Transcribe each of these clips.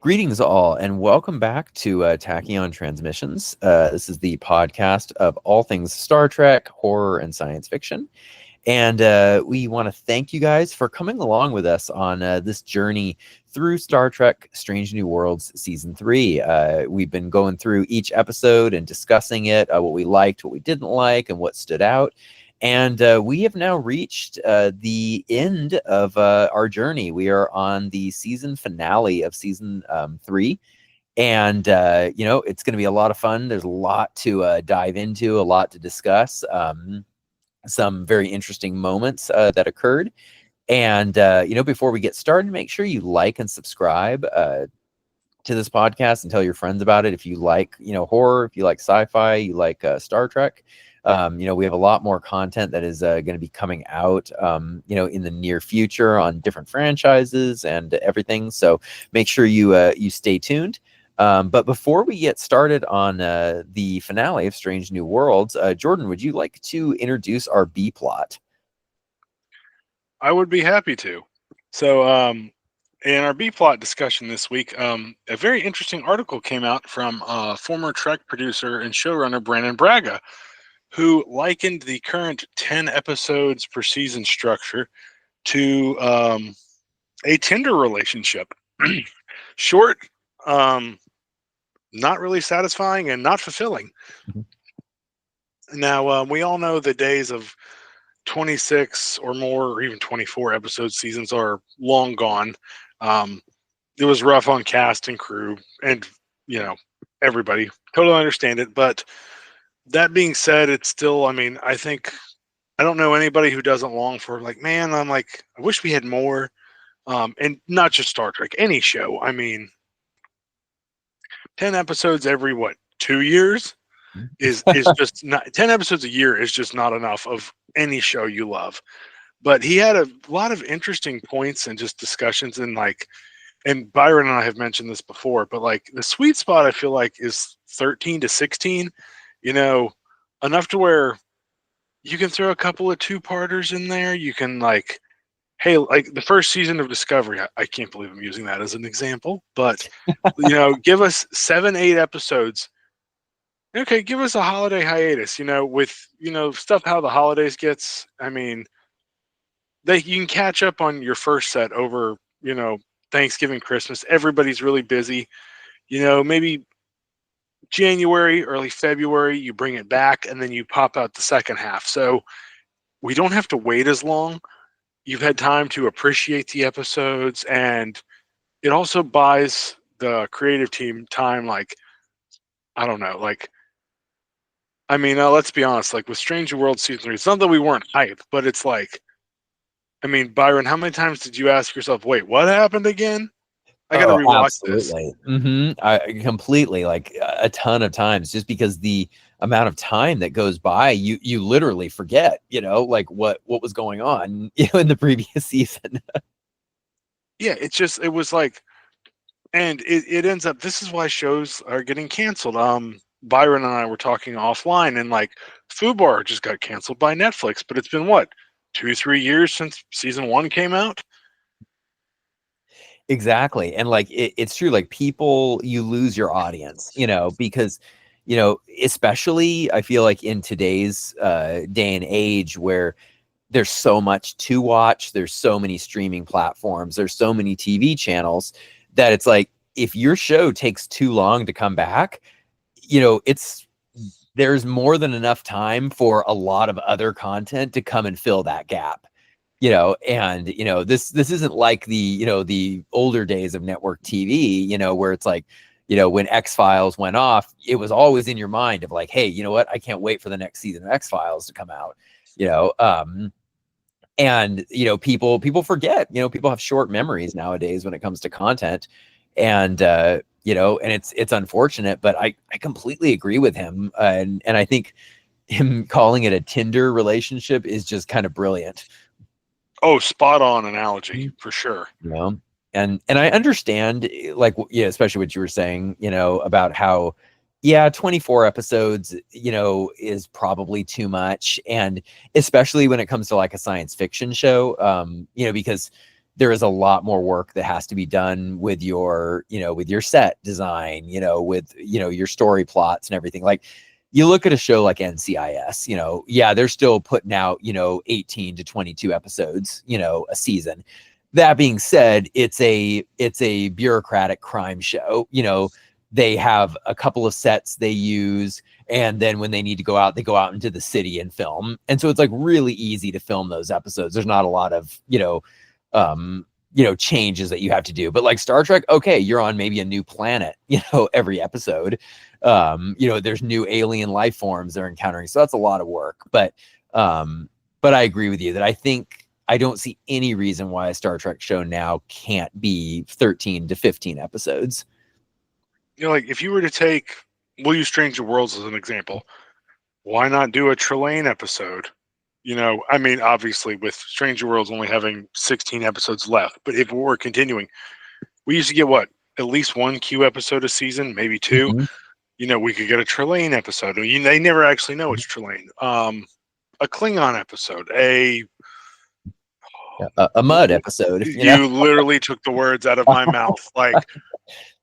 Greetings all, and welcome back to Tachyon Transmissions. This is the podcast of all things Star Trek, horror, and science fiction. And we want to thank you guys for coming along with us on this journey through Star Trek Strange New Worlds Season 3. We've been going through each episode and discussing it, what we liked, what we didn't like, and what stood out. And we have now reached the end of our journey. We are on the season finale of Season 3. And, it's going to be a lot of fun. There's a lot to dive into, a lot to discuss. Some very interesting moments that occurred. And, before we get started, make sure you like and subscribe to this podcast and tell your friends about it. If you like, horror, if you like sci-fi, you like Star Trek. We have a lot more content that is going to be coming out, in the near future on different franchises and everything. So make sure you stay tuned. But before we get started on the finale of Strange New Worlds, Jordan, would you like to introduce our B plot? I would be happy to. So, in our B plot discussion this week, a very interesting article came out from former Trek producer and showrunner Brandon Braga, who likened the current 10 episodes per season structure to a Tinder relationship. Short, not really satisfying, and not fulfilling. Mm-hmm. Now, we all know the days of 26 or more, or even 24 episode seasons are long gone. It was rough on cast and crew and, everybody. Totally understand it. But that being said, it's still, I think, I don't know anybody who doesn't long for, I wish we had more. And not just Star Trek, any show. 10 episodes every, 2 years is just not, 10 episodes a year is just not enough of any show you love. But he had a lot of interesting points and just discussions, and Byron and I have mentioned this before, but the sweet spot I feel like is 13 to 16, enough to where you can throw a couple of 2-parters in there. You can the first season of Discovery, I can't believe I'm using that as an example, but give us 7-8 episodes. Okay, give us a holiday hiatus, with stuff how the holidays gets. You can catch up on your first set over, Thanksgiving, Christmas. Everybody's really busy. Maybe January, early February, you bring it back, and then you pop out the second half. So we don't have to wait as long. You've had time to appreciate the episodes, and it also buys the creative team time. Let's be honest, with Strange New Worlds Season 3, it's not that we weren't hyped, but it's Byron, how many times did you ask yourself, wait, what happened again? I got to rewatch this. Mm-hmm. I completely, a ton of times, just because the amount of time that goes by, you literally forget, what was going on, in the previous season. Yeah, it was and it ends up, this is why shows are getting canceled. Byron and I were talking offline, and Fubar just got canceled by Netflix, but it's been 2-3 years since season 1 came out. Exactly. And it's true, people, you lose your audience, because especially I feel like in today's day and age, where there's so much to watch, there's so many streaming platforms, there's so many TV channels, that it's if your show takes too long to come back, there's more than enough time for a lot of other content to come and fill that gap. This isn't like the older days of network TV, where it's when X-Files went off, it was always in your mind of hey, you know what? I can't wait for the next season of X-Files to come out, and people forget, people have short memories nowadays when it comes to content, and and it's unfortunate, but I completely agree with him. And I think him calling it a Tinder relationship is just kind of brilliant. Oh, spot on analogy for sure. And I understand, especially what you were saying, about how, 24 episodes, is probably too much. And especially when it comes to a science fiction show, because there is a lot more work that has to be done with your, with your set design, with, your story plots and everything. Like, you look at a show like NCIS, yeah, they're still putting out, 18 to 22 episodes, a season. That being said, it's a bureaucratic crime show. They have a couple of sets they use, and then when they need to go out, they go out into the city and film. And so it's like really easy to film those episodes. There's not a lot of, changes that you have to do. But like Star Trek, okay, you're on maybe a new planet, every episode. There's new alien life forms they're encountering. So that's a lot of work. But I agree with you that I don't see any reason why a Star Trek show now can't be 13 to 15 episodes. Like if you were to take, we'll use Stranger Worlds as an example. Why not do a Trelane episode? Obviously with Stranger Worlds only having 16 episodes left, but if we're continuing, we used to get at least one Q episode a season, maybe two. Mm-hmm. We could get a Trelane episode. They never actually know it's Trelane. A Klingon episode, a Mud episode. You literally took the words out of my mouth. Like,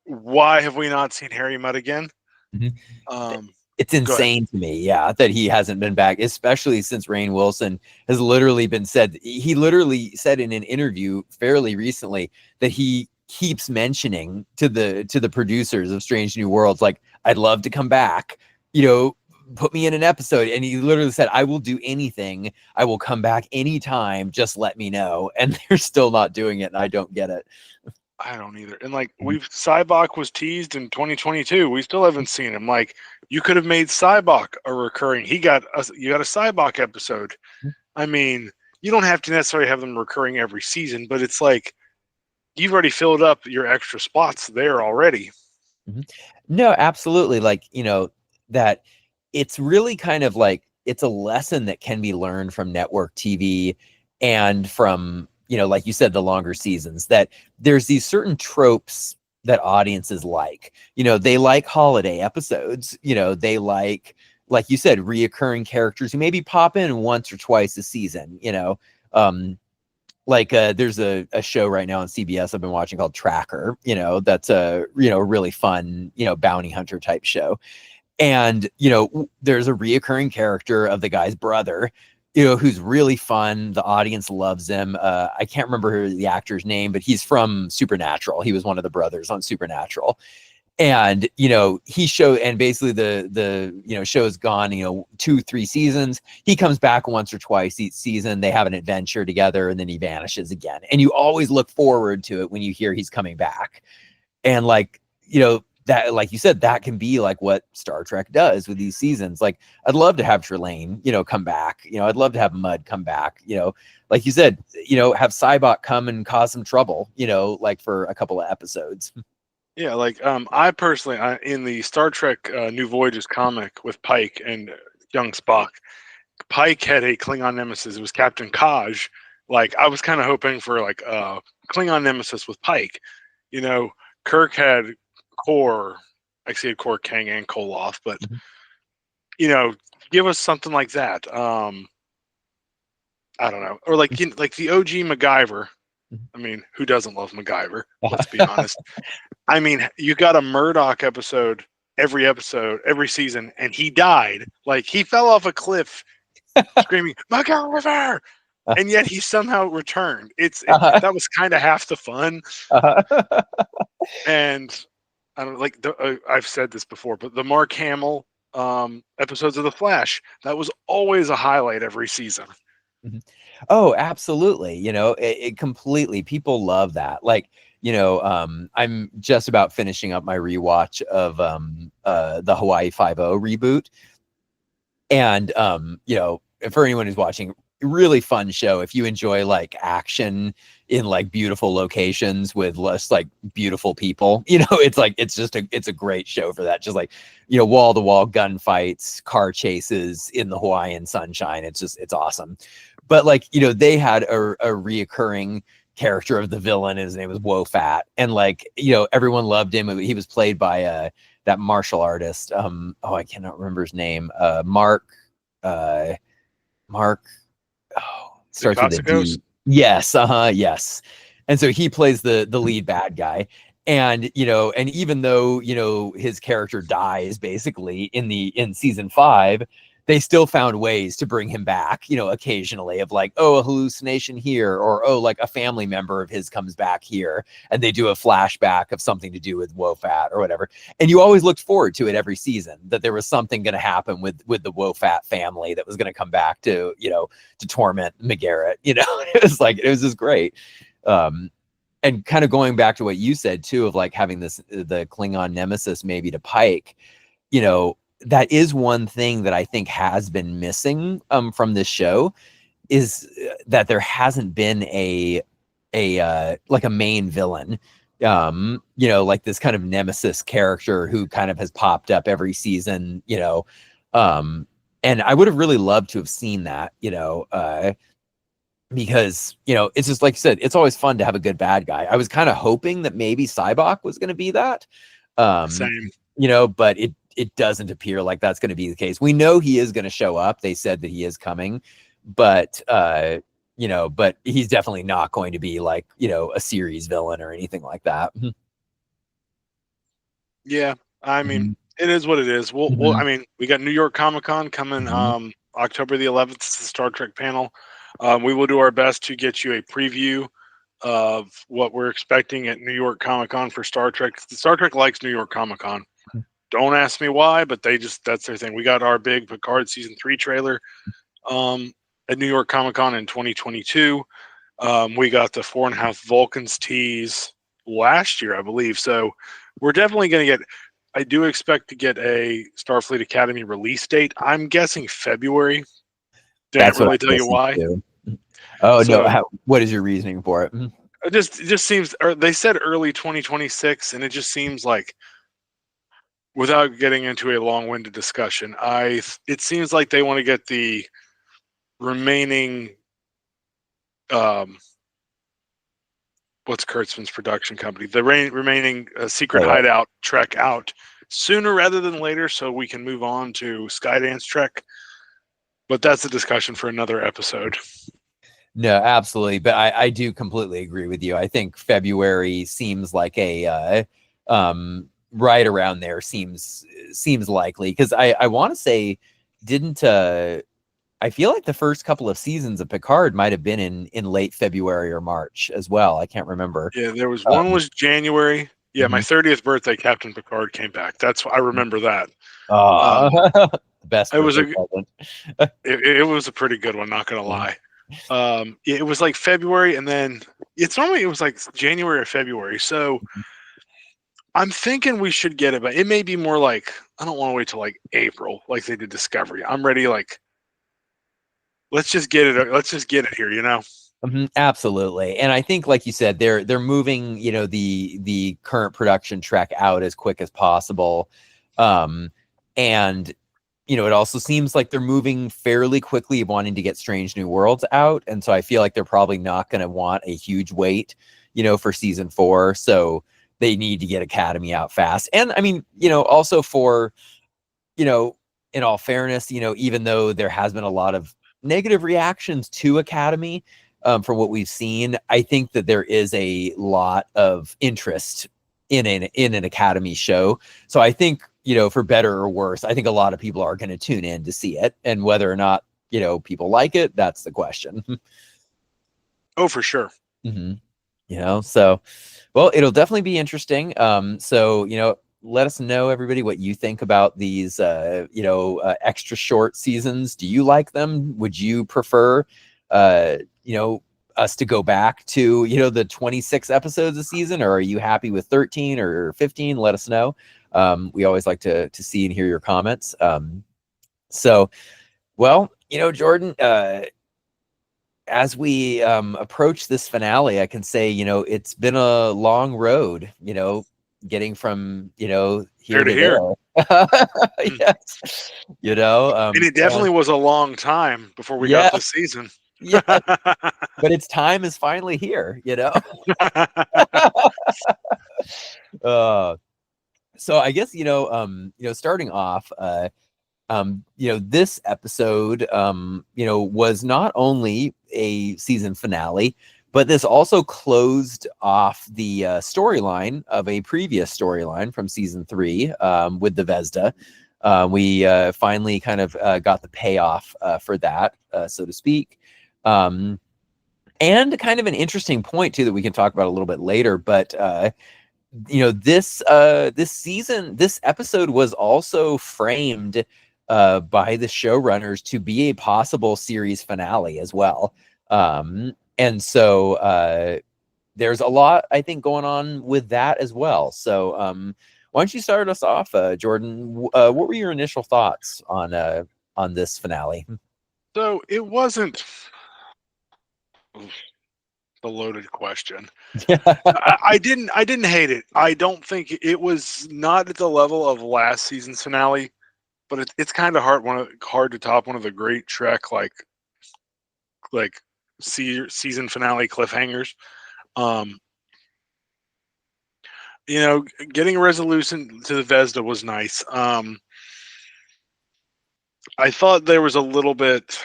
why have we not seen Harry Mudd again? Mm-hmm. It's insane to me, that he hasn't been back, especially since Rainn Wilson has literally been said. He literally said in an interview fairly recently that he keeps mentioning to the producers of Strange New Worlds, like, I'd love to come back, put me in an episode. And he literally said, I will do anything. I will come back anytime. Just let me know. And they're still not doing it. And I don't get it. I don't either. And like Sybok was teased in 2022. We still haven't seen him. Like, you could have made Sybok a recurring. You got a Sybok episode. I mean, you don't have to necessarily have them recurring every season, but it's like you've already filled up your extra spots there already. Mm-hmm. No, absolutely. Like, that it's really kind of like, it's a lesson that can be learned from network TV and from, like you said, the longer seasons, that there's these certain tropes that audiences like. They like holiday episodes. They like you said, reoccurring characters who maybe pop in once or twice a season. There's a show right now on CBS I've been watching called Tracker. That's a really fun bounty hunter type show. And, there's a reoccurring character of the guy's brother, who's really fun. The audience loves him. I can't remember the actor's name, but he's from Supernatural. He was one of the brothers on Supernatural. And, he showed, and basically the show's gone, 2-3 seasons. He comes back once or twice each season. They have an adventure together and then he vanishes again. And you always look forward to it when you hear he's coming back. And that, like you said, that can be like what Star Trek does with these seasons. Like, I'd love to have Trelane, come back. I'd love to have Mudd come back. Like you said, have Sybok come and cause some trouble. Like for a couple of episodes. Yeah, like I personally, in the Star Trek New Voyages comic with Pike and young Spock, Pike had a Klingon nemesis. It was Captain Kaj. Like, I was kind of hoping for like a Klingon nemesis with Pike. Kirk had Core, actually had Core, Kang, and Koloff, but give us something like that. I don't know, or like the OG MacGyver. I mean, who doesn't love MacGyver? Let's be honest. I mean, you got a Murdoch episode, every season, and he died. Like, he fell off a cliff, screaming MacGyver, and yet he somehow returned. That was kind of half the fun. And I don't like. I've said this before, but the Mark Hamill episodes of The Flash, that was always a highlight every season. Mm-hmm. Oh, absolutely. It completely. People love that. Like, I'm just about finishing up my rewatch of the Hawaii Five-0 reboot, and for anyone who's watching, really fun show if you enjoy like action in like beautiful locations with less like beautiful people. It's a great show for that. Just like, wall-to-wall gunfights, car chases in the Hawaiian sunshine. It's awesome. But like, they had a reoccurring character of the villain. His name was Wo-Fat, and like, everyone loved him. He was played by that martial artist. I cannot remember his name. Mark. Starts with a D. Yes. Yes. And so he plays the lead bad guy. And and even though his character dies basically in season 5, they still found ways to bring him back, occasionally, of like, oh, a hallucination here, or oh, like a family member of his comes back here, and they do a flashback of something to do with Wofat or whatever. And you always looked forward to it every season, that there was something going to happen with the Wofat family that was going to come back to to torment McGarrett. It was just great. And kind of going back to what you said too, of like having the Klingon nemesis maybe to Pike, that is one thing that I think has been missing from this show, is that there hasn't been a like a main villain, like this kind of nemesis character who kind of has popped up every season, and I would have really loved to have seen that, because it's just like you said, it's always fun to have a good bad guy. I was kind of hoping that maybe Sybok was going to be that, Same. but it doesn't appear like that's going to be the case. We know he is going to show up. They said that he is coming, but but he's definitely not going to be like a series villain or anything like that. Yeah, I mean, it is what it is. I mean, we got New York Comic-Con coming October the 11th. It's the Star Trek panel. We will do our best to get you a preview of what we're expecting at New York Comic-Con for Star Trek. Star Trek likes New York Comic-Con. Don't ask me why, but that's their thing. We got our big Picard season 3 trailer at New York Comic-Con in 2022. We got the 4.5 Vulcans tease last year, I believe. So we're definitely going to get. I do expect to get a Starfleet Academy release date. I'm guessing February. Didn't really tell you why. Too. Oh, so, no. What is your reasoning for it? It just seems, or they said early 2026, and it just seems like, without getting into a long-winded discussion, it seems like they want to get the remaining, what's Kurtzman's production company, the remaining Secret Hideout Trek out sooner rather than later, so we can move on to Skydance Trek. But that's a discussion for another episode. No, absolutely. But I do completely agree with you. I think February seems like a right around there seems likely, because I want to say, didn't I feel like the first couple of seasons of Picard might have been in late February or March as well. I can't remember. Yeah, there was one was January. Yeah, my 30th birthday, Captain Picard came back. I remember that. Best. It was it was a pretty good one, not gonna lie. It was like February, and then it was like January or February. So I'm thinking we should get it, but it may be more like, I don't want to wait till like April, like they did Discovery. I'm ready. Like, let's just get it here, Absolutely. And I think, like you said, they're moving, the current production track out as quick as possible. And it also seems like they're moving fairly quickly, wanting to get Strange New Worlds out. And so I feel like they're probably not going to want a huge wait, for season 4. So they need to get Academy out fast. And I mean, also for, in all fairness, even though there has been a lot of negative reactions to Academy, from what we've seen, I think that there is a lot of interest in an Academy show. So I think, for better or worse, I think a lot of people are going to tune in to see it, and whether or not, people like it, that's the question. Oh, for sure. So, well, it'll definitely be interesting. So, let us know, everybody, what you think about these, extra short seasons. Do you like them? Would you prefer, us to go back to, the 26 episodes a season, or are you happy with 13 or 15? Let us know. We always like to see and hear your comments. So, well, Jordan, as we approach this finale, I can say, it's been a long road, getting from, here to here. Yes. And it definitely was a long time before we got this season. Yeah, but its time is finally here, so I guess, starting off, this episode, was not only a season finale, But this also closed off the storyline of a previous storyline from season 3 with the Vesda. We finally kind of got the payoff for that, so to speak. And kind of an interesting point too that we can talk about a little bit later. But this episode was also framed by the showrunners to be a possible series finale as well. And so there's a lot, I think, going on with that as well. So why don't you start us off, Jordan? What were your initial thoughts on this finale? So it wasn't the loaded question. I didn't hate it. I don't think it was not at the level of last season's finale, but it's kind of hard to top one of the great Trek like season finale cliffhangers. Getting a resolution to the Vesda was nice. I thought there was a little bit.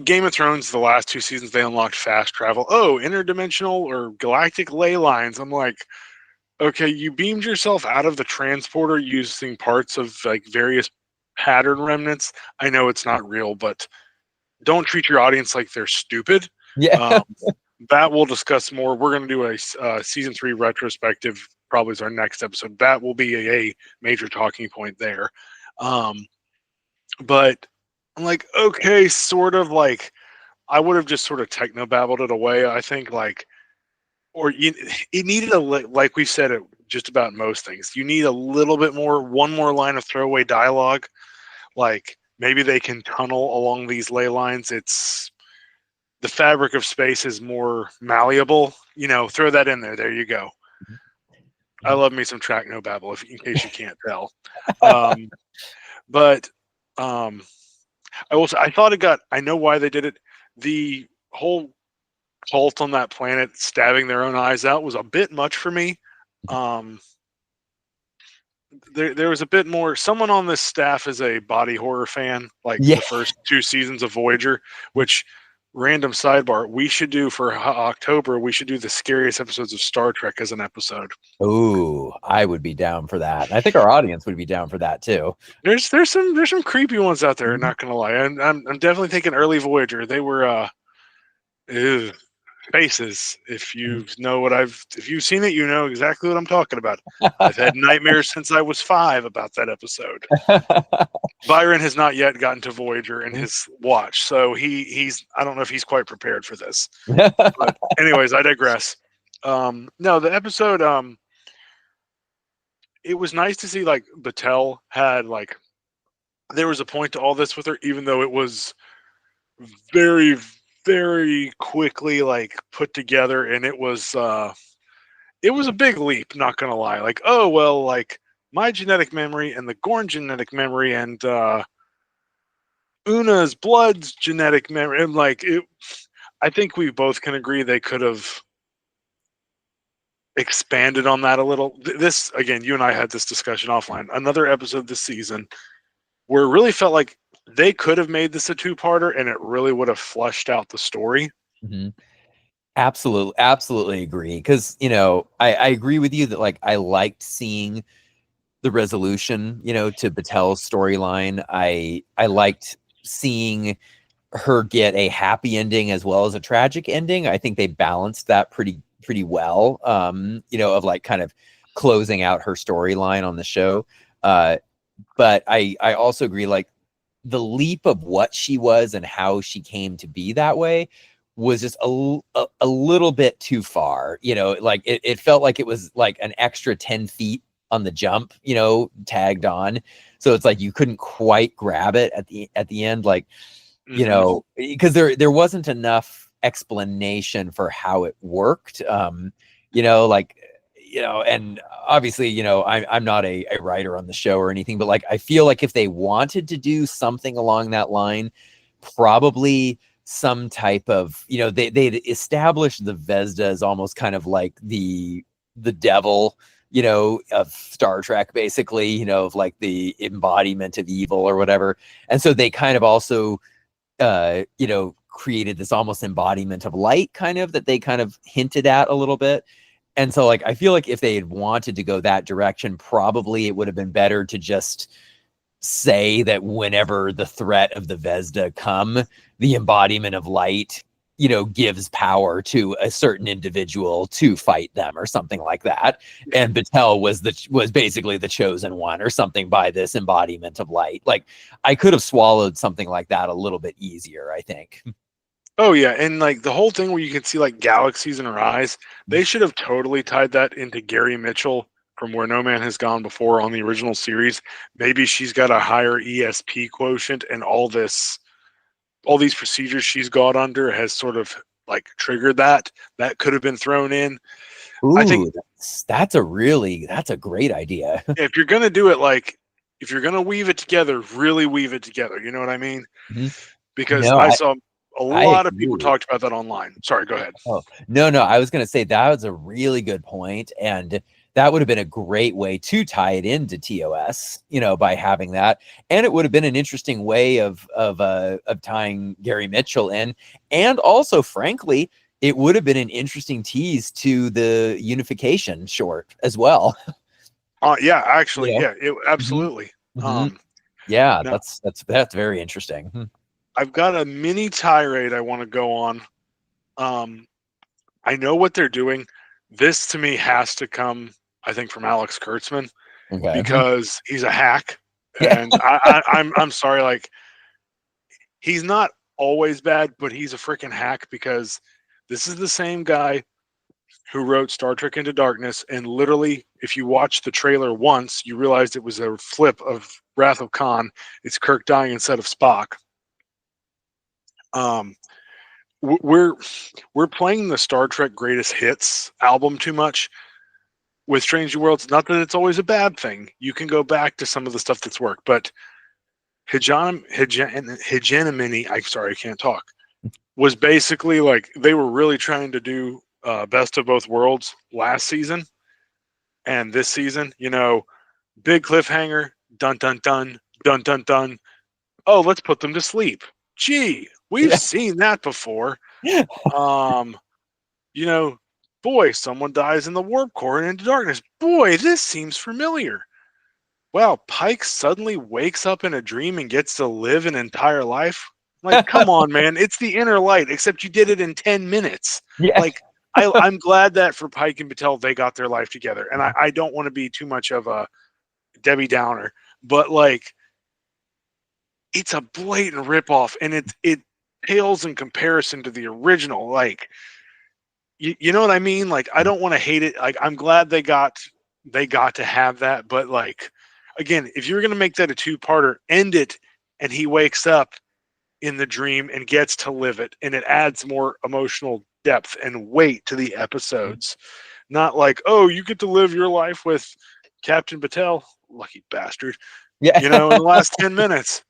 Game of Thrones, the last 2 seasons, they unlocked fast travel. Oh, interdimensional or galactic ley lines. I'm like, okay, you beamed yourself out of the transporter using parts of like various pattern remnants. I know it's not real, but don't treat your audience like they're stupid. Yeah. That we'll discuss more. We're going to do a season 3 retrospective, probably is our next episode. That will be a major talking point there. But I'm like, okay, sort of like, I would have just sort of techno-babbled it away, I think, like, or it needed like we've said it just about most things. You need a little bit more, one more line of throwaway dialogue. Like, maybe they can tunnel along these ley lines. It's the fabric of space is more malleable. Throw that in there. There you go. I love me some techno-babble, in case you can't tell. But I thought I know why they did it. The whole cult on that planet stabbing their own eyes out was a bit much for me. There was a bit more. Someone on this staff is a body horror fan, like the first 2 seasons of Voyager, which, random sidebar, we should do for October. We should do the scariest episodes of Star Trek as an episode. Oh, I would be down for that. I think our audience would be down for that too. There's some creepy ones out there. Not gonna lie, and I'm definitely thinking early Voyager. They were faces. If you know if you've seen it, you know exactly what I'm talking about. I've had nightmares since I was 5 about that episode. Byron has not yet gotten to Voyager in his watch, so he's I don't know if he's quite prepared for this. But anyways, I digress. No, the episode, it was nice to see like Batel had like, there was a point to all this with her, even though it was very, very quickly like put together, and it was a big leap, not gonna lie. Like, oh well, like my genetic memory and the Gorn genetic memory and Una's blood's genetic memory, and like it, I think we both can agree they could have expanded on that a little. This, again, you and I had this discussion offline. Another episode this season where it really felt like they could have made this a 2-parter, and it really would have fleshed out the story. Mm-hmm. Absolutely agree. Because I agree with you that like I liked seeing the resolution, to Batel's storyline. I liked seeing her get a happy ending as well as a tragic ending. I think they balanced that pretty well. Of like kind of closing out her storyline on the show. But I also agree, like the leap of what she was and how she came to be that way was just a little bit too far. Like it felt like it was like an extra 10 feet on the jump, tagged on. So it's like you couldn't quite grab it at the end, like, because there wasn't enough explanation for how it worked. And obviously, I'm not a writer on the show or anything, but like I feel like if they wanted to do something along that line, probably some type of, they'd established the Vesda as almost kind of like the devil, of Star Trek, basically, of like the embodiment of evil or whatever. And so they kind of also, created this almost embodiment of light, kind of, that they kind of hinted at a little bit. And so, like, I feel like if they had wanted to go that direction, probably it would have been better to just say that whenever the threat of the Vesda come, the embodiment of light, gives power to a certain individual to fight them or something like that. And Batel was basically the chosen one or something by this embodiment of light. Like, I could have swallowed something like that a little bit easier, I think. Oh yeah, and like the whole thing where you can see like galaxies in her eyes, they should have totally tied that into Gary Mitchell from Where No Man Has Gone Before on the original series. Maybe she's got a higher ESP quotient, and all these procedures she's got under has sort of like triggered that. That could have been thrown in. Ooh, I think that's a great idea. if you're gonna do it, like if you're gonna weave it together, really weave it together. You know what I mean? Because No, I saw a lot of agree. people talked about that online. Sorry, go ahead. Oh, no, I was going to say that was a really good point, and that would have been a great way to tie it into TOS, by having that, and it would have been an interesting way of tying Gary Mitchell in, and also, frankly, it would have been an interesting tease to the unification short as well. Yeah, actually, yeah, absolutely. Yeah, now, that's very interesting. I've got a mini tirade I want to go on. I know what they're doing. This to me has to come, I think, from Alex Kurtzman, because he's a hack, and I'm sorry, like, he's not always bad, but he's a freaking hack, because this is the same guy who wrote Star Trek Into Darkness, and literally, if you watch the trailer once, you realized it was a flip of Wrath of Khan. It's Kirk dying instead of Spock. We're playing the Star Trek Greatest Hits album too much with Strange New Worlds. Not that it's always a bad thing. You can go back to some of the stuff that's worked, but Hegemony, I'm sorry, I can't talk, was basically like they were really trying to do Best of Both Worlds last season, and this season, big cliffhanger, dun dun dun dun dun dun. Oh, let's put them to sleep. Gee, we've seen that before. Boy, someone dies in the warp core and Into Darkness. Boy, this seems familiar. Wow, Pike suddenly wakes up in a dream and gets to live an entire life. Like, come on, man. It's the inner light, except you did it in 10 minutes. Yeah. Like, I'm glad that for Pike and Batel, they got their life together. And I don't want to be too much of a Debbie Downer, but like, it's a blatant ripoff, and it pales in comparison to the original. Like, you know what I mean? Like, I don't want to hate it. Like, I'm glad they got to have that, but like, again, if you're gonna make that a two-parter, end it, and he wakes up in the dream and gets to live it, and it adds more emotional depth and weight to the episodes. Not like, oh, you get to live your life with Captain Batel, lucky bastard. Yeah. In the last 10 minutes.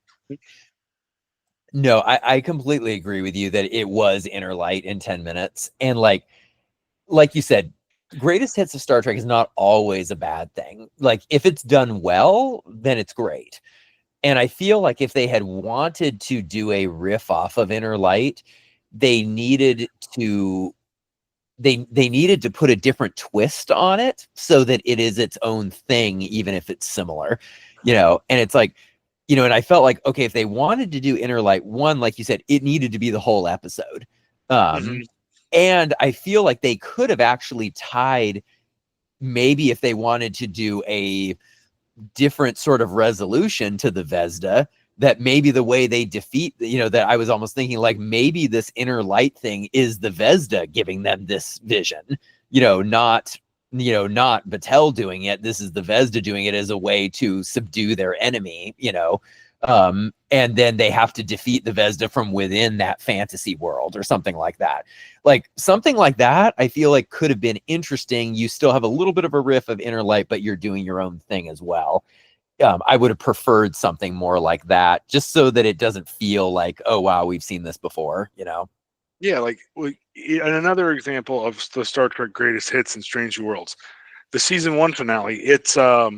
No, I completely agree with you that it was inner light in 10 minutes. And like you said, greatest hits of Star Trek is not always a bad thing. Like, if it's done well, then it's great. And I feel like if they had wanted to do a riff off of Inner Light, they needed to put a different twist on it so that it is its own thing, even if it's similar, and it's like, and I felt like, okay, if they wanted to do Inner Light, one, like you said, it needed to be the whole episode. And I feel like they could have actually tied, maybe if they wanted to do a different sort of resolution to the Vesda, that maybe the way they defeat, that I was almost thinking like maybe this inner light thing is the Vesda giving them this vision, not Batel doing it. This is the Vesda doing it as a way to subdue their enemy, and then they have to defeat the Vesda from within that fantasy world or something like that. Like, something like that, I feel like could have been interesting. You still have a little bit of a riff of Inner Light, but you're doing your own thing as well. I would have preferred something more like that, just so that it doesn't feel like, oh, wow, we've seen this before, Yeah, like, and another example of the Star Trek Greatest Hits and Strange New Worlds, the season 1 finale. It's not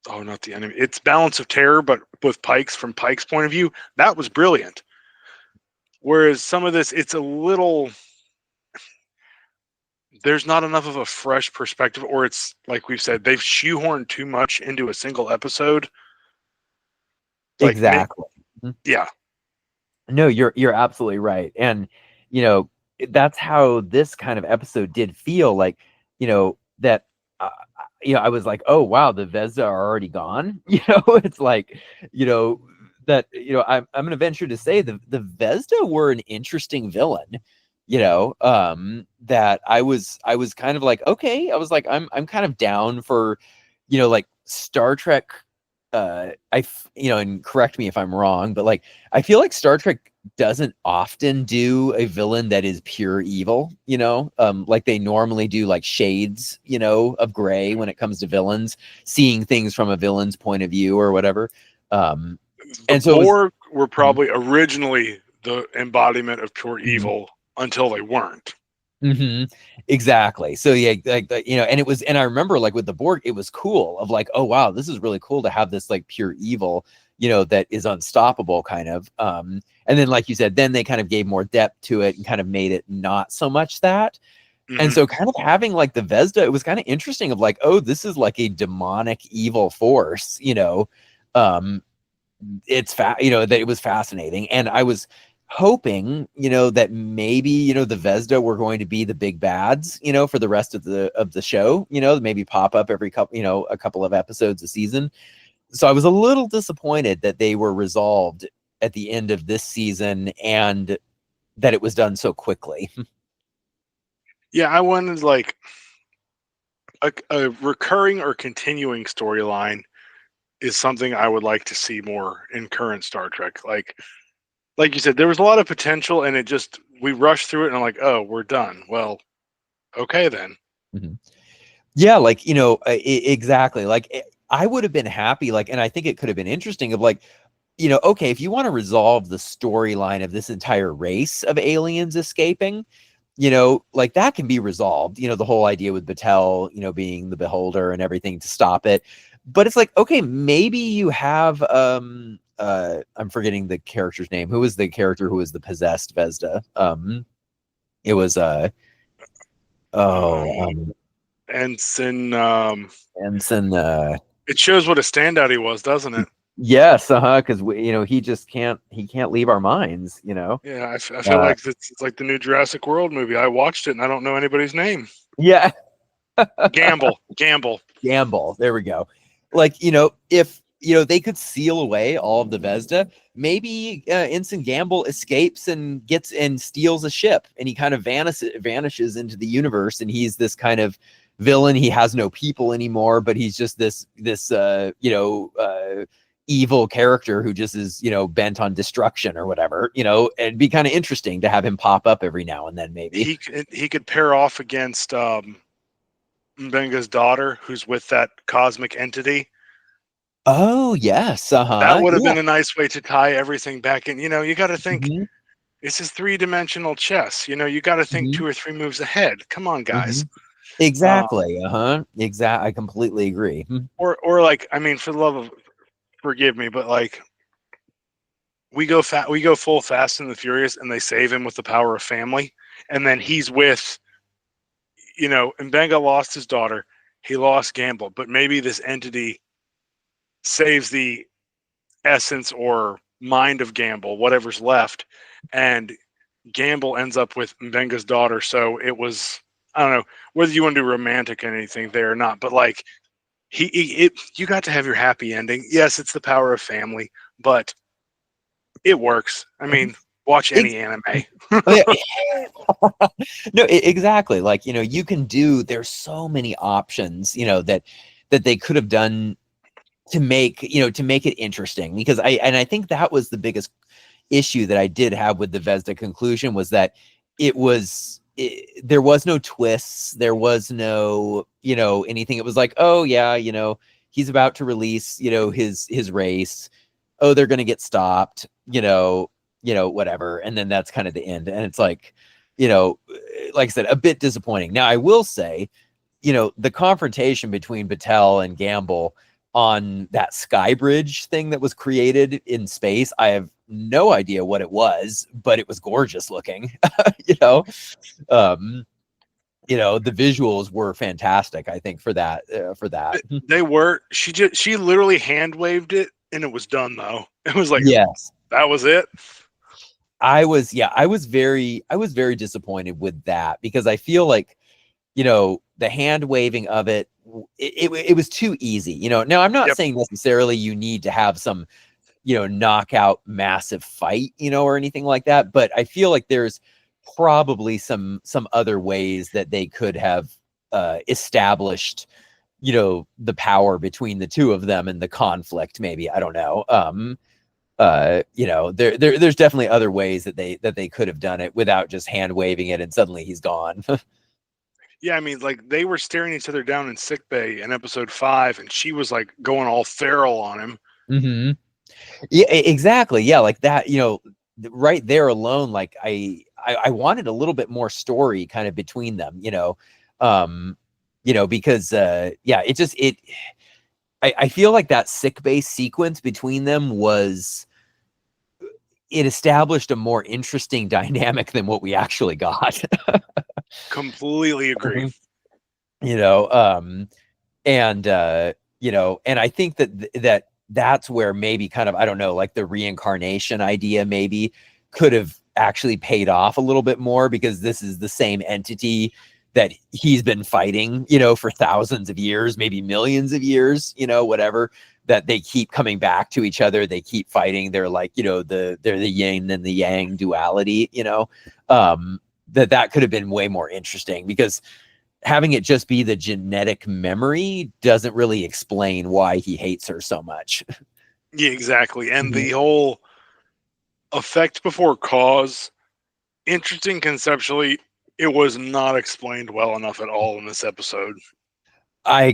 the enemy. It's Balance of Terror, but with from Pike's point of view, that was brilliant. Whereas some of this, it's a little, there's not enough of a fresh perspective, or it's like we've said, they've shoehorned too much into a single episode. Like, Exactly. yeah. No, you're absolutely right. And you know, that's how this kind of episode did feel like, that I was like, oh wow, the Vesda are already gone. It's like, that, I'm gonna venture to say the Vesda were an interesting villain, that I was kind of like, okay, I was like, I'm kind of down for, like Star Trek. And correct me if I'm wrong, but like I feel like Star Trek doesn't often do a villain that is pure evil, like they normally do like shades, of gray when it comes to villains, seeing things from a villain's point of view or whatever. And so Borg were probably originally the embodiment of pure evil until they weren't. Exactly. So yeah, like and I remember like with the Borg, it was cool of like, oh wow, this is really cool to have this like pure evil, that is unstoppable kind of. And then like you said, then they kind of gave more depth to it and kind of made it not so much that. And so kind of having like the Vesda, it was kind of interesting of like, oh, this is like a demonic evil force, it's that it was fascinating. And I was hoping, that maybe, the Vesda were going to be the big bads, for the rest of the show, maybe pop up every couple, a couple of episodes a season. So I was a little disappointed that they were resolved at the end of this season and that it was done so quickly. Yeah, I wanted like a recurring or continuing storyline is something I would like to see more in current Star Trek. Like you said, there was a lot of potential, and we rushed through it, and I'm like, oh, we're done. Well, okay then. Yeah, like exactly. Like I would have been happy, like, and I think it could have been interesting of like, okay, if you want to resolve the storyline of this entire race of aliens escaping, like that can be resolved. The whole idea with Batel, being the beholder and everything to stop it. But it's like, okay, maybe you have I'm forgetting the character's name. Who was the character who was the possessed Vesda? It was Ensign. Ensign. It shows what a standout he was, doesn't it? Yes, because he just can't leave our minds. Yeah, I feel like it's like the new Jurassic World movie. I watched it and I don't know anybody's name. Yeah. Gamble. There we go. Like, if they could seal away all of the Vesda, maybe Ensign Gamble escapes and gets and steals a ship, and he kind of vanishes into the universe, and he's this kind of villain. He has no people anymore, but he's just this evil character who just is bent on destruction or whatever. It'd be kind of interesting to have him pop up every now and then. Maybe he could pair off against Mbenga's daughter, who's with that cosmic entity. Oh yes, that would have been a nice way to tie everything back in. You got to think this is 3-dimensional chess. You got to think 2 or 3 moves ahead. Come on, guys. Exactly. I completely agree. Or like, I mean, for the love of, forgive me, but like, we go full Fast and the Furious, and they save him with the power of family, and then he's with, Mbenga lost his daughter, he lost Gamble, but maybe this entity saves the essence or mind of Gamble, whatever's left, and Gamble ends up with Mbenga's daughter. So it was, I don't know whether you want to do romantic or anything there or not, but like you got to have your happy ending. Yes, it's the power of family, but it works. I mean, watch any anime. No, exactly. Like, you can do, there's so many options, that they could have done to make it interesting, because I think that was the biggest issue that I did have with the Vesda conclusion, was that there was no twists, there was no anything. It was like, oh yeah, he's about to release his race, oh, they're gonna get stopped, whatever, and then that's kind of the end. And it's like, like I said, a bit disappointing. Now I will say, the confrontation between Batel and Gamble on that sky bridge thing that was created in space. I have no idea what it was, but it was gorgeous looking. you know, the visuals were fantastic. I think for that. They were. She literally hand waved it, and it was done. Though it was like, Yes, that was it. I was very disappointed with that, because I feel like, the hand waving of it was too easy. Now I'm not Yep. saying necessarily you need to have some, knockout massive fight, or anything like that, but I feel like there's probably some other ways that they could have established, the power between the two of them and the conflict. Maybe, I don't know. There's definitely other ways that they could have done it without just hand waving it and suddenly he's gone. Yeah, I mean, like, they were staring each other down in sickbay in episode 5, and she was like going all feral on him. Mm-hmm. Yeah, exactly. Yeah, like that. Right there alone, like I wanted a little bit more story kind of between them. Because I feel like that sickbay sequence between them it established a more interesting dynamic than what we actually got. Completely agree. And I think that's where maybe kind of, I don't know, like the reincarnation idea maybe could have actually paid off a little bit more, because this is the same entity that he's been fighting, for thousands of years, maybe millions of years, whatever, that they keep coming back to each other. They keep fighting. They're like, they're the yin and the yang duality, that could have been way more interesting, because having it just be the genetic memory doesn't really explain why he hates her so much. Yeah, exactly. And the whole effect before cause, interesting conceptually. It was not explained well enough at all in this episode. I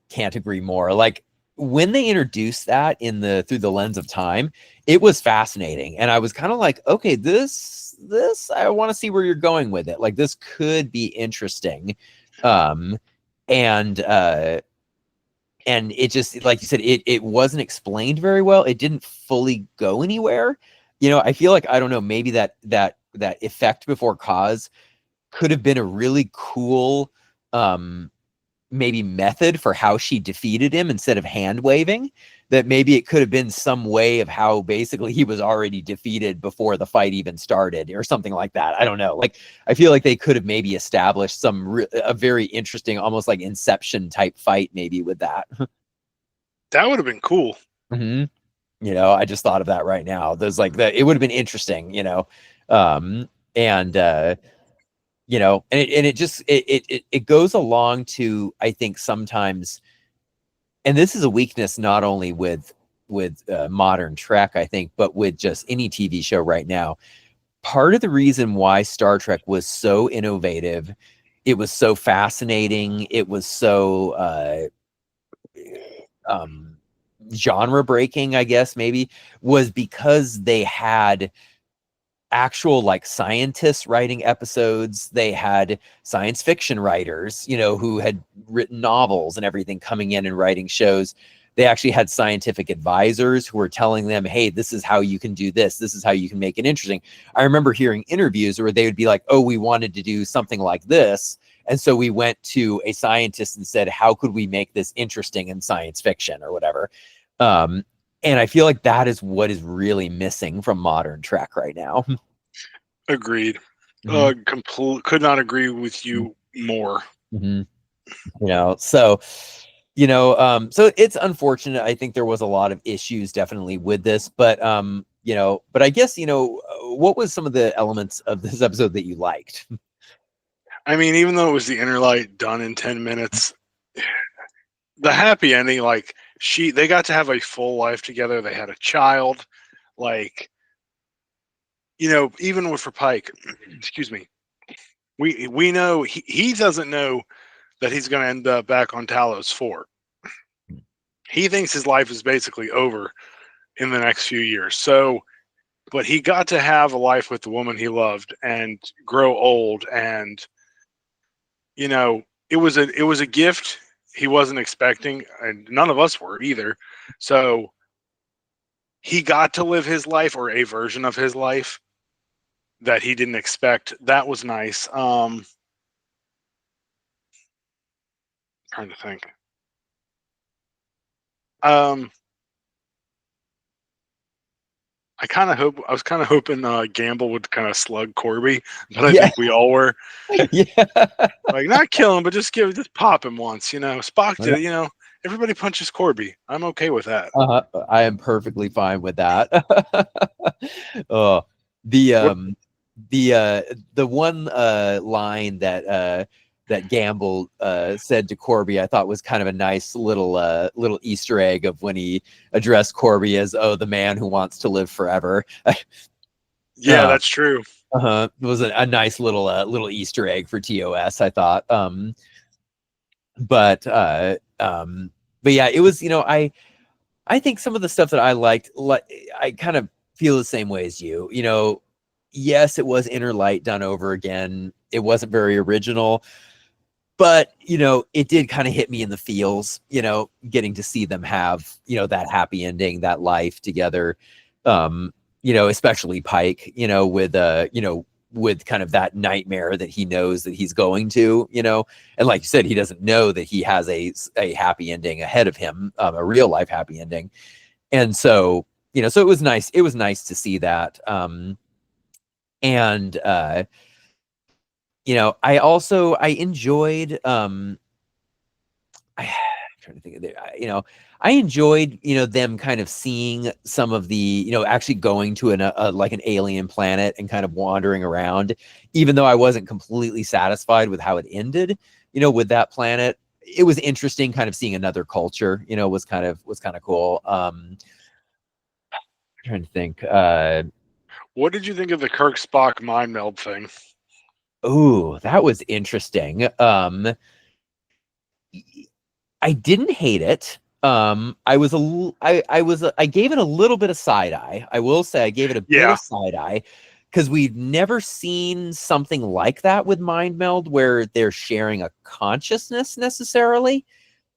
can't agree more. Like, when they introduced that through the lens of time, it was fascinating, and I was kind of like, okay, this I want to see where you're going with it. Like, this could be interesting. And it just, like you said, it wasn't explained very well. It didn't fully go anywhere. I feel like, I don't know, maybe that effect before cause could have been a really cool maybe method for how she defeated him instead of hand waving. That maybe it could have been some way of how basically he was already defeated before the fight even started, or something like that. I don't know. Like, I feel like they could have maybe established a very interesting, almost like Inception type fight maybe with that. That would have been cool. Mm-hmm. I just thought of that right now. There's like that. It would have been interesting, and it goes along to, I think, sometimes, and this is a weakness not only with modern Trek, I think, but with just any TV show right now. Part of the reason why Star Trek was so innovative, it was so fascinating, it was so genre breaking, I guess, maybe, was because they had actual, like, scientists writing episodes. They had science fiction writers, who had written novels and everything, coming in and writing shows. They actually had scientific advisors who were telling them, hey, this is how you can do this. This is how you can make it interesting. I remember hearing interviews where they would be like, oh, we wanted to do something like this. And so we went to a scientist and said, how could we make this interesting in science fiction or whatever? And I feel like that is what is really missing from modern Trek right now. Agreed. Mm-hmm. Could not agree with you more. Mm-hmm. So it's unfortunate. I think there was a lot of issues definitely with this, but but I guess, what was some of the elements of this episode that you liked? I mean, even though it was the inner light done in 10 minutes, the happy ending, like, they got to have a full life together. They had a child, like, even for Pike, excuse me, we know he doesn't know that he's going to end up back on Talos 4. He thinks his life is basically over in the next few years. So, but he got to have a life with the woman he loved and grow old, and it was a gift he wasn't expecting, and none of us were either. So he got to live his life, or a version of his life that he didn't expect. That was nice. Trying to think. I was kind of hoping Gamble would kind of slug Corby, but I think we all were. Yeah. Like, not kill him, but just pop him once, Spock did it, everybody punches Corby. I'm okay with that. I am perfectly fine with that. The one line that Gamble said to Corby, I thought was kind of a nice little Easter egg of when he addressed Corby as, "Oh, the man who wants to live forever." Yeah, that's true. It was a nice little Easter egg for TOS, I thought. But yeah, it was, I think some of the stuff that I liked, I kind of feel the same way as you. Yes, it was Inner Light done over again. It wasn't very original, but it did kind of hit me in the feels, getting to see them have, that happy ending, that life together. Especially Pike, with kind of that nightmare that he knows that he's going to, and like you said, he doesn't know that he has a happy ending ahead of him, a real life happy ending. And so, so it was nice. It was nice to see that. And I enjoyed, I'm trying to think of it, I enjoyed, them kind of seeing some of the, actually going to like an alien planet and kind of wandering around, even though I wasn't completely satisfied with how it ended, with that planet. It was interesting kind of seeing another culture, was kind of cool. I'm trying to think. What did you think of the Kirk-Spock mind meld thing? Ooh, that was interesting. I didn't hate it. I gave it a little bit of side eye. I will say I gave it a bit of side eye because we've never seen something like that with mind meld where they're sharing a consciousness necessarily.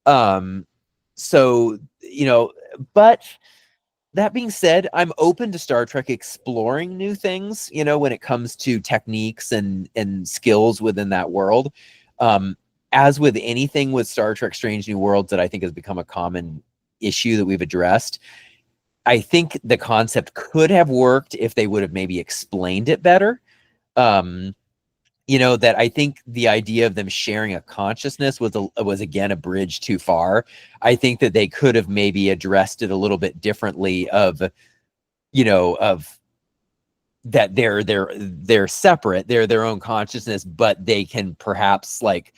So, but that being said, I'm open to Star Trek exploring new things, when it comes to techniques and skills within that world. As with anything with Star Trek Strange New Worlds that I think has become a common issue that we've addressed, I think the concept could have worked if they would have maybe explained it better. That I think the idea of them sharing a consciousness was again a bridge too far. I think that they could have maybe addressed it a little bit differently of that they're separate, they're their own consciousness, but they can perhaps, like,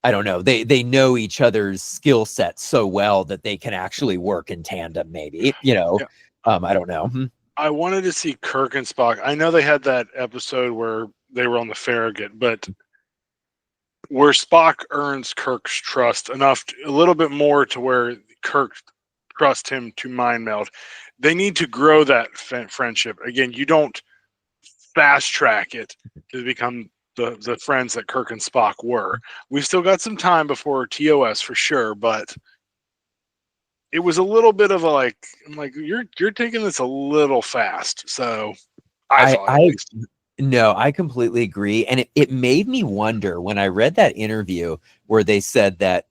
I don't know, they know each other's skill sets so well that they can actually work in tandem, maybe, I don't know. I wanted to see Kirk and Spock. I know they had that episode where they were on the Farragut, but where Spock earns Kirk's trust enough, a little bit more to where Kirk trusts him to mind meld. They need to grow that friendship. Again, you don't fast track it to become the friends that Kirk and Spock were. We've still got some time before TOS for sure, but it was a little bit of I'm like, you're taking this a little fast. So no, I completely agree. And it made me wonder when I read that interview where they said that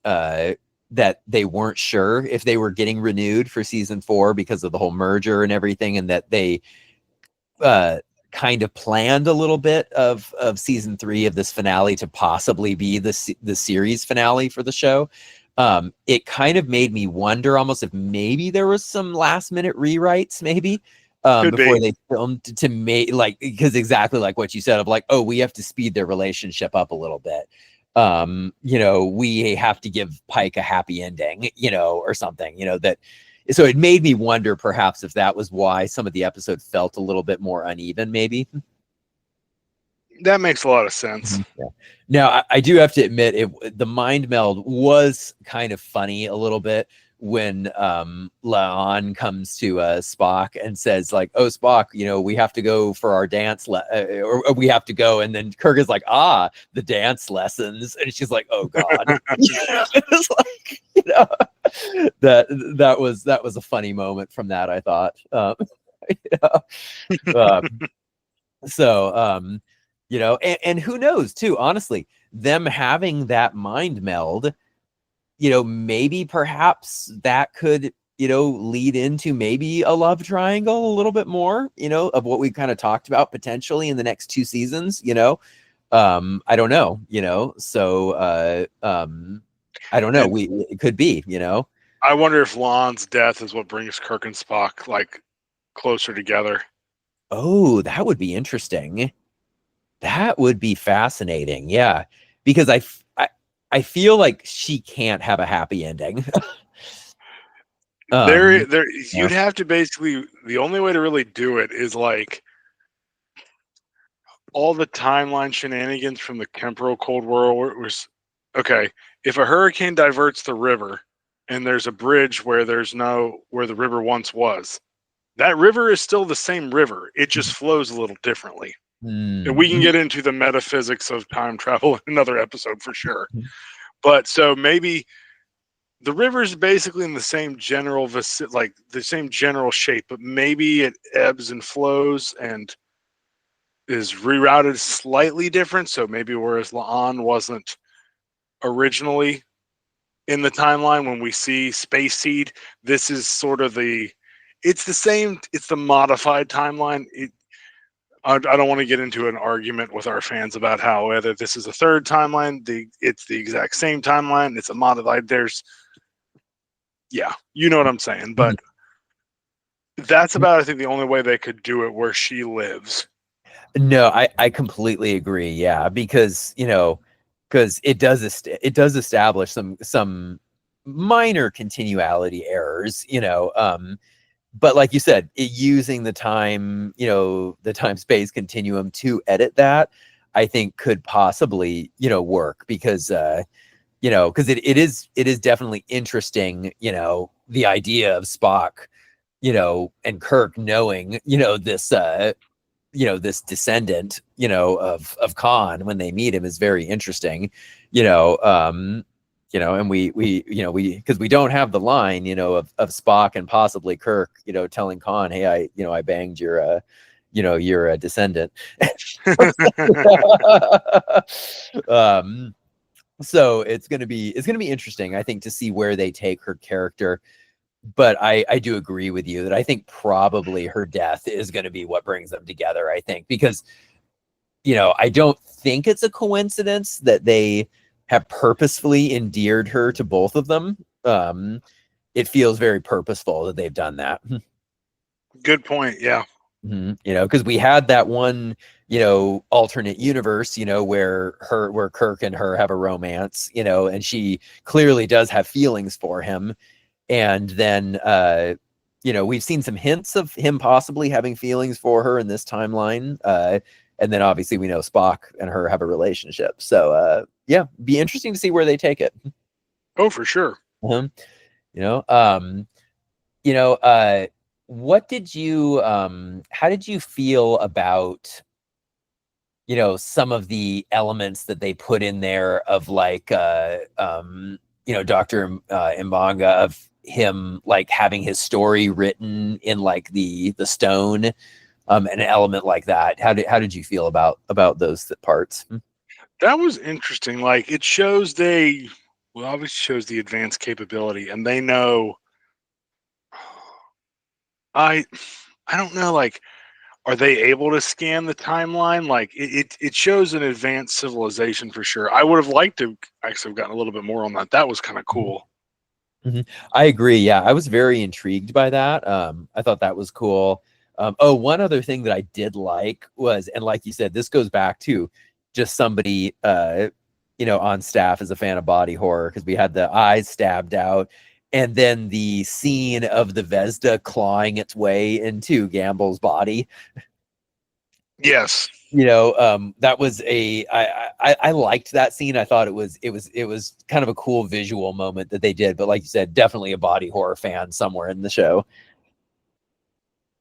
that they weren't sure if they were getting renewed for season 4 because of the whole merger and everything, and that they kind of planned a little bit of season 3 of this finale to possibly be the series finale for the show. It kind of made me wonder almost if maybe there was some last minute rewrites, maybe before they filmed to make, like, because exactly like what you said of like, oh, we have to speed their relationship up a little bit. We have to give Pike a happy ending, or something, that. So it made me wonder perhaps if that was why some of the episode felt a little bit more uneven, maybe. That makes a lot of sense. Yeah. Now, I do have to admit, the mind meld was kind of funny a little bit when La'an comes to Spock and says like, "Oh, Spock, we have to go for our dance or we have to go," and then Kirk is like, "Ah, the dance lessons," and she's like, "Oh God." It's like, that was a funny moment from that, I thought. So and who knows too, honestly, them having that mind meld, maybe perhaps that could, lead into maybe a love triangle a little bit more, of what we kind of talked about potentially in the next 2 seasons, I don't know, so I don't know. It could be, I wonder if Lon's death is what brings Kirk and Spock like closer together. Oh, that would be interesting. That would be fascinating. Yeah, because I feel like she can't have a happy ending. You'd have to basically, the only way to really do it is like all the timeline shenanigans from the Temporal Cold War was okay. If a hurricane diverts the river and there's a bridge where where the river once was, that river is still the same river. It just flows a little differently. And we can get into the metaphysics of time travel in another episode for sure. But so maybe the river is basically in the same general like the same general shape, but maybe it ebbs and flows and is rerouted slightly different. So maybe whereas La'an wasn't originally in the timeline when we see Space Seed, this is sort of it's the modified timeline. I don't want to get into an argument with our fans about how whether this is a third timeline, it's the exact same timeline, it's a modified. You know what I'm saying. But that's about, I think, the only way they could do it where she lives. No, I completely agree. Yeah, because because it does establish some minor continuality errors, but like you said, using the time, the time space continuum to edit that, I think could possibly, work because because it is definitely interesting, the idea of Spock, and Kirk knowing, this descendant, of Khan when they meet him is very interesting, and we because we don't have the line, of Spock and possibly Kirk, telling Khan, hey, I banged your your descendant. So it's gonna be interesting, I think, to see where they take her character. But I do agree with you that I think probably her death is going to be what brings them together. I think because I don't think it's a coincidence that they have purposefully endeared her to both of them. It feels very purposeful that they've done that. Good point. Yeah. Because we had that one, alternate universe, where Kirk and her have a romance, and she clearly does have feelings for him. And then, we've seen some hints of him possibly having feelings for her in this timeline. And then obviously we know Spock and her have a relationship. So, yeah, be interesting to see where they take it. Oh, for sure. What did you, how did you feel about, some of the elements that they put in there of like, Dr. Mbanga, of him like having his story written in like the stone, an element like that? How did you feel about those parts? That was interesting. Like it shows obviously shows the advanced capability, and they know. I don't know. Like, are they able to scan the timeline? Like it shows an advanced civilization for sure. I would have liked to actually have gotten a little bit more on that. That was kind of cool. I agree. Yeah, I was very intrigued by that. I thought that was cool. One other thing that I did like was, and like you said, this goes back to just somebody, on staff as a fan of body horror, because we had the eyes stabbed out, and then the scene of the Vesda clawing its way into Gamble's body. Yes. that was I liked that scene. I thought it was kind of a cool visual moment that they did, but like you said, definitely a body horror fan somewhere in the show.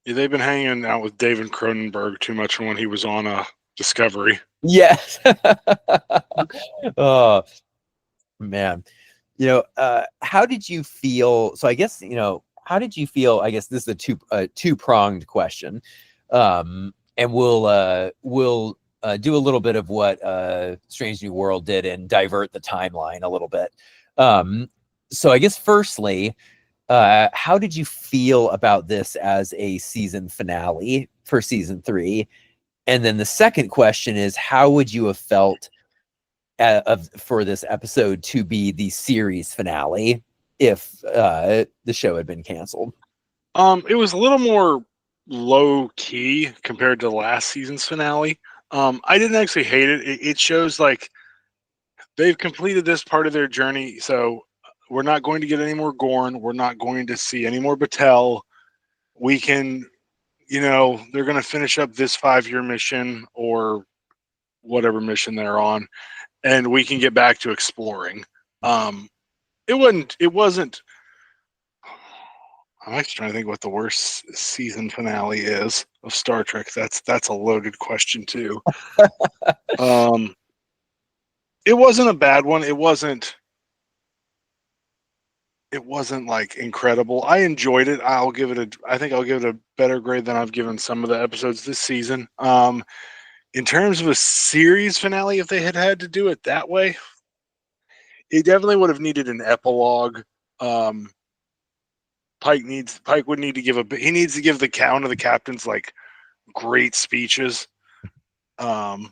Yeah, they've been hanging out with David Cronenberg too much when he was on Discovery. Yes. Oh man. How did you feel? So I guess, how did you feel? I guess this is a two-pronged question. And we'll do a little bit of what Strange New World did and divert the timeline a little bit. So I guess firstly, how did you feel about this as a season finale for season 3? And then the second question is, how would you have felt for this episode to be the series finale if the show had been canceled? It was a little more low key compared to last season's finale. I didn't actually hate it. It shows like they've completed this part of their journey, so we're not going to get any more Gorn. We're not going to see any more Batel. We can, they're going to finish up this 5-year mission or whatever mission they're on, and we can get back to exploring. It wasn't. I'm actually trying to think what the worst season finale is of Star Trek. That's a loaded question too. It wasn't a bad one. It wasn't like incredible. I enjoyed it. I think I'll give it a better grade than I've given some of the episodes this season. In terms of a series finale, if they had had to do it that way, it definitely would have needed an epilogue. Pike would need to give he needs to give the count of the captains like great speeches. But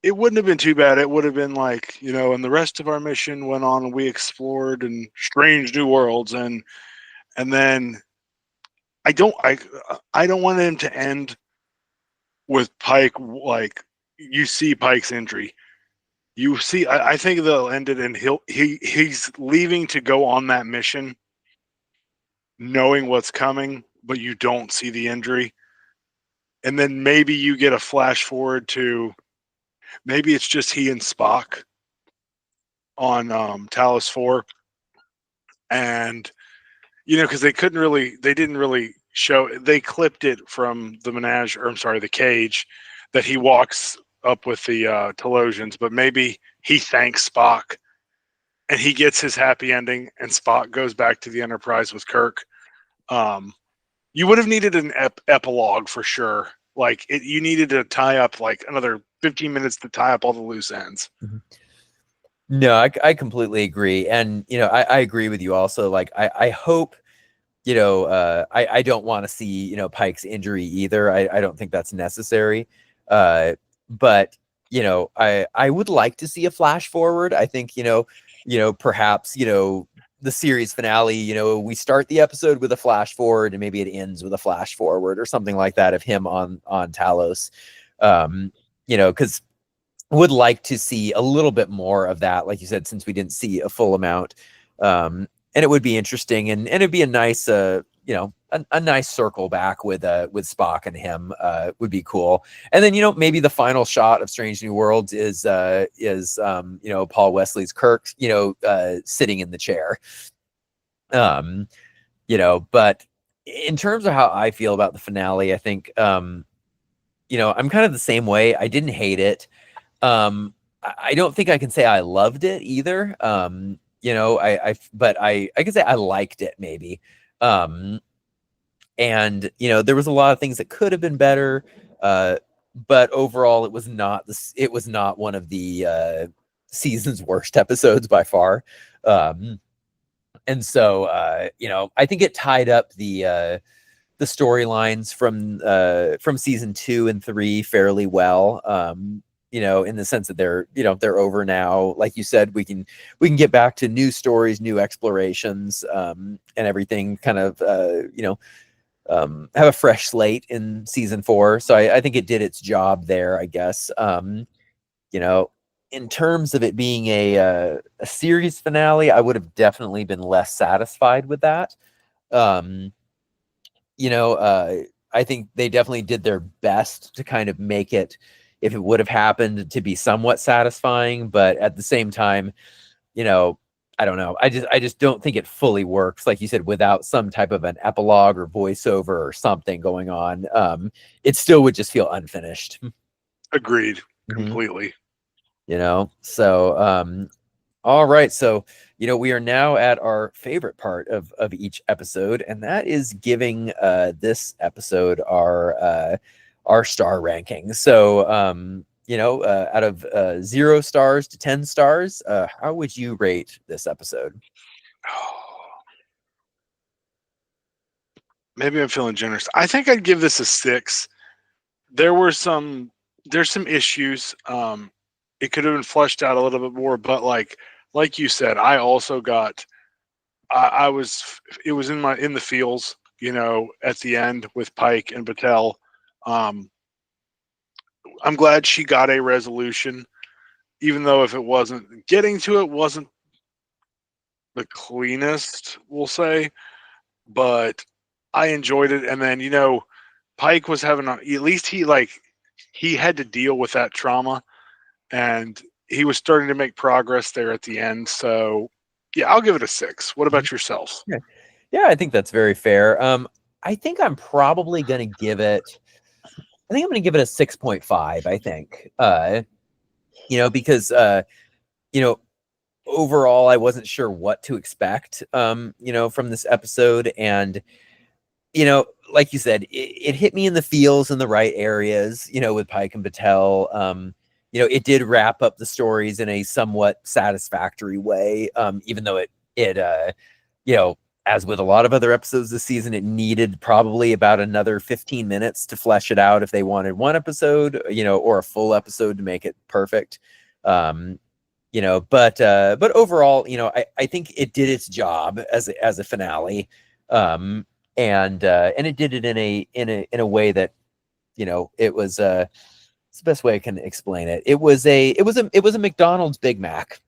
it wouldn't have been too bad. It would have been like, and the rest of our mission went on and we explored and strange new worlds, and then I don't want him to end with Pike, like you see Pike's injury. You see, I think they'll end it and he's leaving to go on that mission knowing what's coming, but you don't see the injury. And then maybe you get a flash forward to maybe it's just he and Spock on Talos 4. And, because they didn't really show, they clipped it from the cage that he walks up with the Talosians, but maybe he thanks Spock and he gets his happy ending and Spock goes back to the Enterprise with Kirk. You would have needed an epilogue for sure. Like you needed to tie up like another 15 minutes to tie up all the loose ends. Mm-hmm. No, I completely agree. And, I agree with you also. Like, I hope, I don't want to see, Pike's injury either. I don't think that's necessary. But, I would like to see a flash forward. I think, perhaps, the series finale, we start the episode with a flash forward and maybe it ends with a flash forward or something like that of him on Talos. Because would like to see a little bit more of that, like you said, since we didn't see a full amount. And it would be interesting, and it'd be a nice, a nice circle back with Spock and him would be cool. And then, maybe the final shot of Strange New Worlds is Paul Wesley's Kirk, sitting in the chair. But in terms of how I feel about the finale, I think, I'm kind of the same way. I didn't hate it. I don't think I can say I loved it either. But I can say I liked it maybe. And there was a lot of things that could have been better. But overall it was not one of the season's worst episodes by far. And so I think it tied up the storylines from season 2 and 3 fairly well. In the sense that they're over now. Like you said, we can get back to new stories, new explorations, and everything kind of, have a fresh slate in season 4. So I think it did its job there, I guess. In terms of it being a series finale, I would have definitely been less satisfied with that. I think they definitely did their best to kind of make it, if it would have happened, to be somewhat satisfying. But at the same time, you know, I don't know. I just don't think it fully works, like you said, without some type of an epilogue or voiceover or something going on. It still would just feel unfinished. Agreed. Mhm. Completely. You know, so all right, so we are now at our favorite part of each episode, and that is giving this episode our star ranking. So out of 0 stars to 10 stars, how would you rate this episode? Maybe I'm feeling generous. I think I'd give this a 6. There's some issues. It could have been fleshed out a little bit more, but like you said, I also got it was in the feels, at the end with Pike and Batel. I'm glad she got a resolution, even though if it wasn't getting to it wasn't the cleanest, we'll say, but I enjoyed it. And then, Pike was having at least he had to deal with that trauma, and he was starting to make progress there at the end. So yeah, I'll give it a 6. What about yourself? Yeah, I think that's very fair. I think I'm probably going to give it. I think I'm going to give it a 6.5. I think, because overall, I wasn't sure what to expect, from this episode, and like you said, it hit me in the feels in the right areas, with Pike and Batel. It did wrap up the stories in a somewhat satisfactory way, even though it as with a lot of other episodes this season, it needed probably about another 15 minutes to flesh it out if they wanted one episode, or a full episode to make it perfect. But overall, I think it did its job as a finale. And it did it in a way that, it was it's the best way I can explain it. It was a McDonald's Big Mac,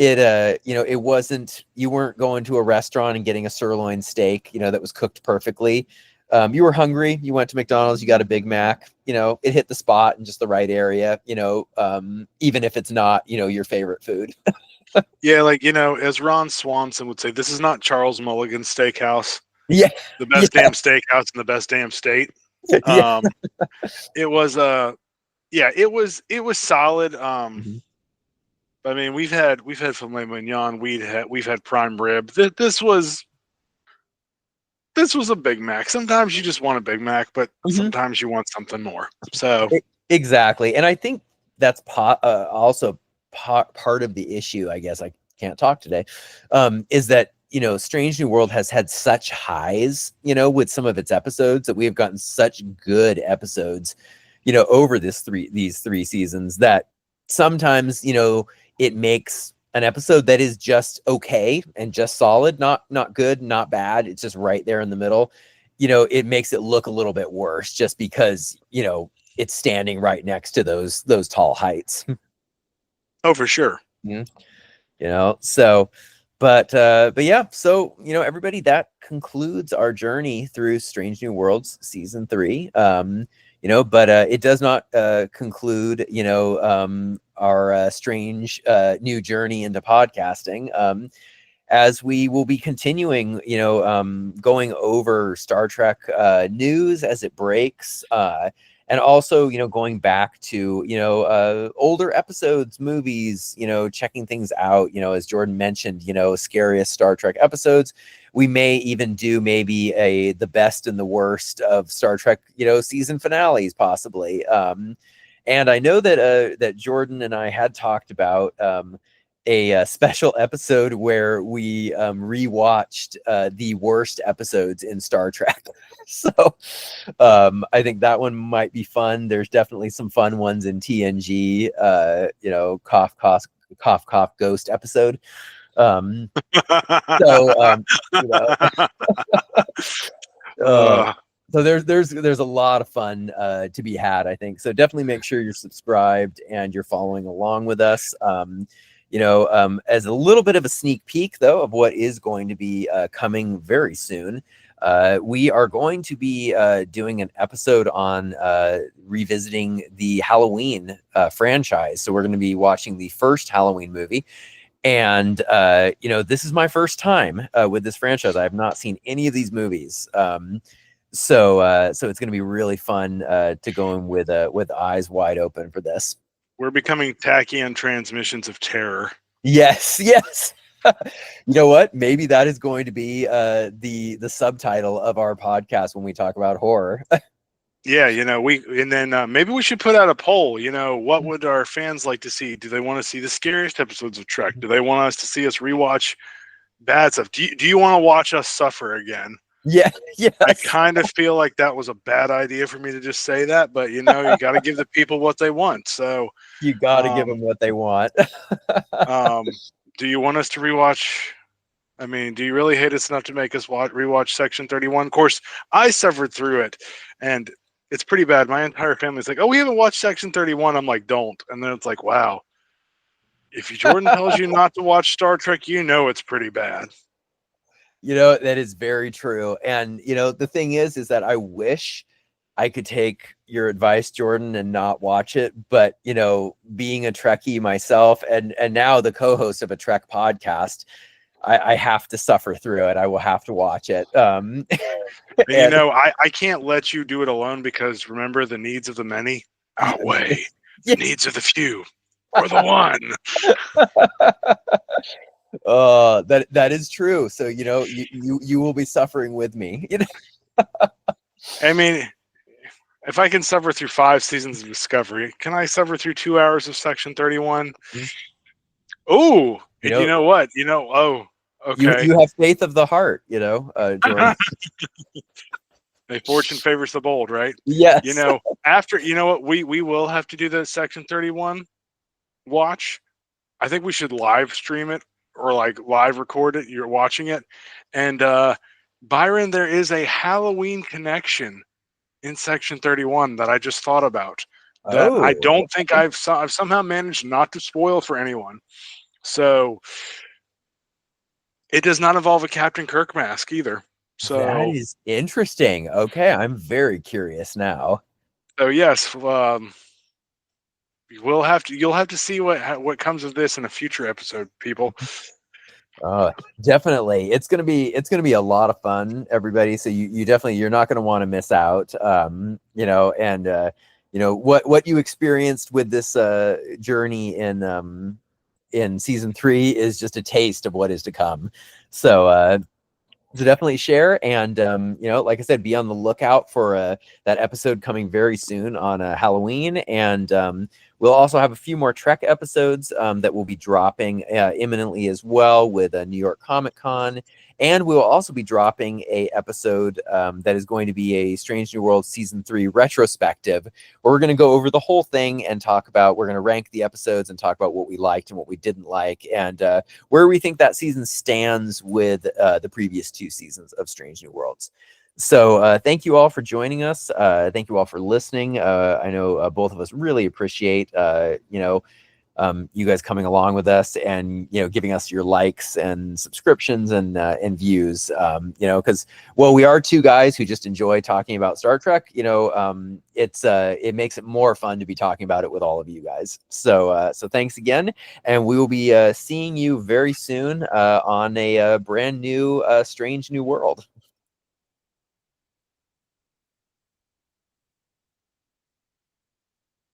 it wasn't, you weren't going to a restaurant and getting a sirloin steak, that was cooked perfectly. You were hungry, you went to McDonald's, you got a Big Mac, it hit the spot in just the right area, even if it's not, your favorite food. Yeah, as Ron Swanson would say, this is not Charles Mulligan's Steakhouse. Yeah. The best damn steakhouse in the best damn state. Yeah. It was it was solid. I mean, we've had filet mignon, we've had prime rib. This was a Big Mac. Sometimes you just want a Big Mac, but sometimes you want something more. So exactly, and I think that's also part of the issue. I guess I can't talk today. Is that Strange New World has had such highs, with some of its episodes, that we have gotten such good episodes, over these 3 seasons, that sometimes it makes an episode that is just okay and just solid, not good, not bad. It's just right there in the middle. It makes it look a little bit worse just because, it's standing right next to those tall heights. Oh, for sure. So, but yeah, so, everybody, that concludes our journey through Strange New Worlds season 3. But it does not conclude, our strange new journey into podcasting, as we will be continuing, going over Star Trek news as it breaks, and also, going back to, older episodes, movies, checking things out, as Jordan mentioned, scariest Star Trek episodes. We may even do maybe the best and the worst of Star Trek, season finales, possibly. And I know that Jordan and I had talked about a special episode where we rewatched the worst episodes in Star Trek. So I think that one might be fun. There's definitely some fun ones in TNG, cough, cough, cough, cough, ghost episode. So there's a lot of fun to be had, I think. So definitely make sure you're subscribed and you're following along with us. As a little bit of a sneak peek, though, of what is going to be coming very soon. We are going to be doing an episode on revisiting the Halloween franchise. So we're going to be watching the first Halloween movie. And, this is my first time with this franchise. I have not seen any of these movies. So it's going to be really fun to go in with eyes wide open for this. We're becoming Tachyon Transmissions of terror. Yes. You know what? Maybe that is going to be the subtitle of our podcast when we talk about horror. Yeah, maybe we should put out a poll. What would our fans like to see? Do they want to see the scariest episodes of Trek? Do they want us to see us rewatch bad stuff? Do you want to watch us suffer again? Yeah. I kind of feel like that was a bad idea for me to just say that, but you got to give the people what they want. So you got to give them what they want. Do you want us to rewatch? I mean, do you really hate us enough to make us rewatch Section 31? Of course, I suffered through it, and it's pretty bad. My entire family's like, "Oh, we haven't watched Section 31." I'm like, "Don't." And then it's like, "Wow, if Jordan tells you not to watch Star Trek, it's pretty bad." That is very true. And the thing is that I wish I could take your advice, Jordan, and not watch it. But being a Trekkie myself, and now the co-host of a Trek podcast, I have to suffer through it. I will have to watch it. I can't let you do it alone, because remember, the needs of the many outweigh the needs of the few or the one. That is true. So you will be suffering with me. I mean, if I can suffer through 5 seasons of Discovery, can I suffer through 2 hours of Section 31? Oh, you know what? Okay. You have faith of the heart, Jordan. Hey, fortune favors the bold, right? Yes. After, what? We will have to do the Section 31 watch. I think we should live stream it, or live record it. You're watching it. And Byron, there is a Halloween connection in Section 31 that I just thought about, that I don't think I've somehow managed not to spoil for anyone. So it does not involve a Captain Kirk mask either. So that is interesting. Okay, I'm very curious now. So yes, you'll have to see what comes of this in a future episode, people. Definitely, it's gonna be a lot of fun, everybody. So you're not gonna want to miss out. What you experienced with this journey in season 3 is just a taste of what is to come. So definitely share, and like I said, be on the lookout for that episode coming very soon on Halloween. And we'll also have a few more Trek episodes that will be dropping imminently as well, with New York Comic Con. And we will also be dropping a episode that is going to be a Strange New World Season 3 retrospective, where we're going to go over the whole thing and we're going to rank the episodes and talk about what we liked and what we didn't like, and where we think that season stands with the previous 2 seasons of Strange New Worlds. So thank you all for joining us. Thank you all for listening. I know both of us really appreciate you guys coming along with us, and giving us your likes and subscriptions and views, because we are 2 guys who just enjoy talking about Star Trek. It makes it more fun to be talking about it with all of you guys. So thanks again, and we will be seeing you very soon on a brand new Strange New World.